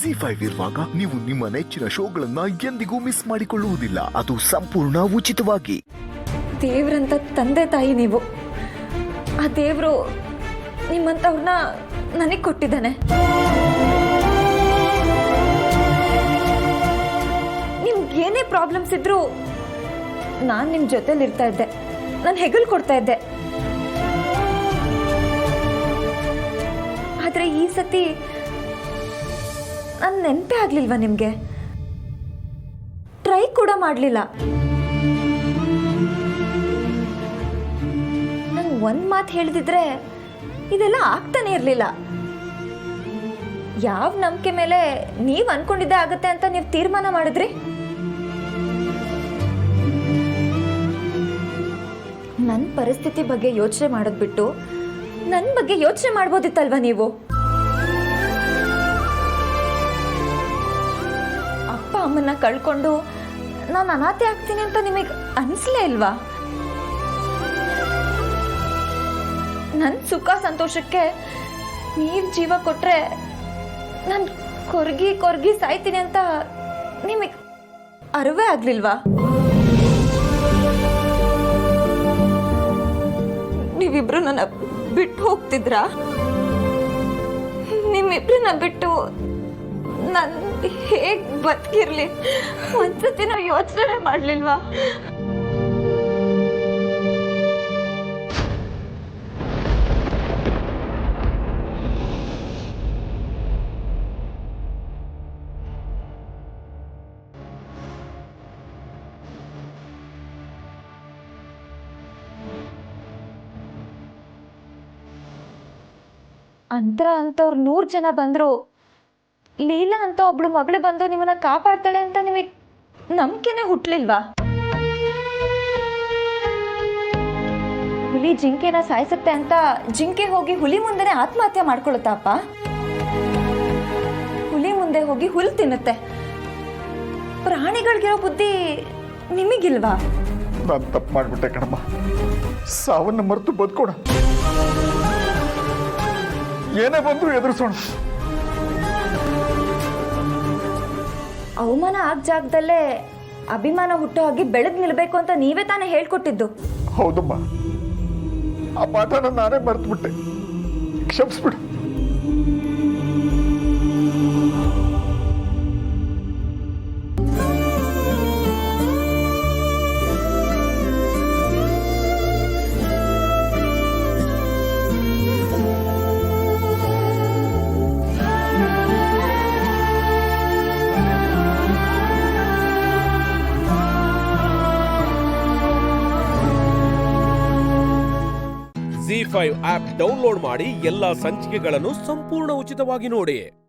Z5 ಇರುವಾಗ ನೀವು ನಿಮ್ಮ ನೆಚ್ಚಿನ ಶೋಗಳನ್ನ ಎಂದಿಗೂ ಮಿಸ್ ಮಾಡಿಕೊಳ್ಳುವುದಿಲ್ಲ. ಅದು ಸಂಪೂರ್ಣ ಉಚಿತವಾಗಿ. ದೇವ್ರಂತ ತಂದೆ ತಾಯಿ ನೀವು. ಆ ದೇವ್ರು ನಿಮ್ಮಂತವ್ರನ್ನ ನನಗೆ ಕೊಟ್ಟಿದ್ದಾನೆ. ನಿಮ್ಗೆ ಏನೇ ಪ್ರಾಬ್ಲಮ್ಸ್ ಇದ್ರು ನಾನು ನಿಮ್ಮ ಜೊತೆಲಿ ಇರ್ತಾ ಇದ್ದೆ. ನಾನು ಹೆಗಲ್ ಕೊಡ್ತಾ ಇದ್ದೆ. ಆದ್ರೆ ಈ ಸತಿ ನನ್ನ ನೆನಪೇ ಆಗ್ಲಿಲ್ವಾ ನಿಮ್ಗೆ? ಟ್ರೈ ಕೂಡ ಮಾಡಲಿಲ್ಲ. ನಂಗೆ ಒಂದು ಮಾತು ಹೇಳಿದಿದ್ರೆ ಇದೆಲ್ಲ ಆಗ್ತಾನೆ ಇರಲಿಲ್ಲ. ಯಾವ ನಂಬಿಕೆ ಮೇಲೆ ನೀವು ಅನ್ಕೊಂಡಿದ್ದೆ ಆಗತ್ತೆ ಅಂತ ನೀವು ತೀರ್ಮಾನ ಮಾಡಿದ್ರಿ? ನನ್ನ ಪರಿಸ್ಥಿತಿ ಬಗ್ಗೆ ಯೋಚನೆ ಮಾಡೋದು ಬಿಟ್ಟು ನನ್ನ ಬಗ್ಗೆ ಯೋಚನೆ ಮಾಡ್ಬೋದಿತ್ತಲ್ವಾ ನೀವು? ಅಪ್ಪ ಅಮ್ಮನ್ನ ಕಳ್ಕೊಂಡು ನಾನು ಅನಾಥೆ ಆಗ್ತೀನಿ ಅಂತ ನಿಮಗೆ ಅನಿಸ್ಲೇ ಇಲ್ವಾ? ನನ್ನ ಸುಖ ಸಂತೋಷಕ್ಕೆ ನೀವು ಜೀವ ಕೊಟ್ರೆ ನಾನು ಕೊರ್ಗಿ ಕೊರ್ಗಿ ಸಾಯ್ತೀನಿ ಅಂತ ನಿಮಗೆ ಅರಿವೇ ಆಗ್ಲಿಲ್ವಾ? ನೀವಿಬ್ರು ನನ್ನ ಬಿಟ್ಟು ಹೋಗ್ತಿದ್ರಾ? ನಿಮ್ಮಿಬ್ರನ್ನ ಬಿಟ್ಟು ನಾನು ಹೇಗ್ ಬದುಕಿರ್ಲಿ ಒಂದ್ಸತಿ ನಾವು ಯೋಚನೆ ಮಾಡ್ಲಿಲ್ವಾ? ಅಂತವ್ರು 100 ಜನ ಬಂದ್ರು ಲೀಲಾ ಅಂತ ಒಬ್ಳು ಮಗಳು ಬಂದು ನಿಮ್ಮನ್ನ ಕಾಪಾಡ್ತಾಳೆ ಅಂತ ನಿಮಗೆ ನಂಬಿಕೆನೆ ಹುಟ್ಲಿಲ್ವಾ? ಹುಲಿ ಜಿಂಕೆನ ಸಾಯಿಸುತ್ತೆ ಅಂತ ಜಿಂಕೆ ಹೋಗಿ ಹುಲಿ ಮುಂದೆನೆ ಆತ್ಮಹತ್ಯೆ ಮಾಡ್ಕೊಳುತ್ತಪ್ಪ. ಹುಲಿ ಮುಂದೆ ಹೋಗಿ ಹುಲ್ ತಿನ್ನುತ್ತೆ. ಪ್ರಾಣಿಗಳಿಗಿರೋ ಬುದ್ಧಿ ನಿಮಗಿಲ್ವಾ? ನಾನು ತಪ್ಪು ಮಾಡ್ಬಿಟ್ಟೆ ಕಣಮ್ಮ. ಸಾವನ್ನ ಮರೆತು ಬದುಕೋಣ. ಏನೇ ಬಂದ್ರು ಎದುರಿಸೋಣ. ಅವಮಾನ ಆಗ ಜಾಗದಲ್ಲೇ ಅಭಿಮಾನ ಹುಟ್ಟೋ ಹಾಗೆ ಬೆಳೆದ್ ನಿಲ್ಬೇಕು ಅಂತ ನೀವೇ ತಾನೇ ಹೇಳ್ಕೊಟ್ಟಿದ್ದು. ಹೌದಮ್ಮ, ಆ ಪಾಠನ ನಾನೇ ಮರೆತುಬಿಟ್ಟೆ. ಕ್ಷಮಿಸ್ಬಿಡು. Z5 ಆಪ್ ಡೌನ್ಲೋಡ್ ಮಾಡಿ ಎಲ್ಲಾ ಸಂಚಿಕೆಗಳನ್ನು ಸಂಪೂರ್ಣ ಉಚಿತವಾಗಿ ನೋಡಿ.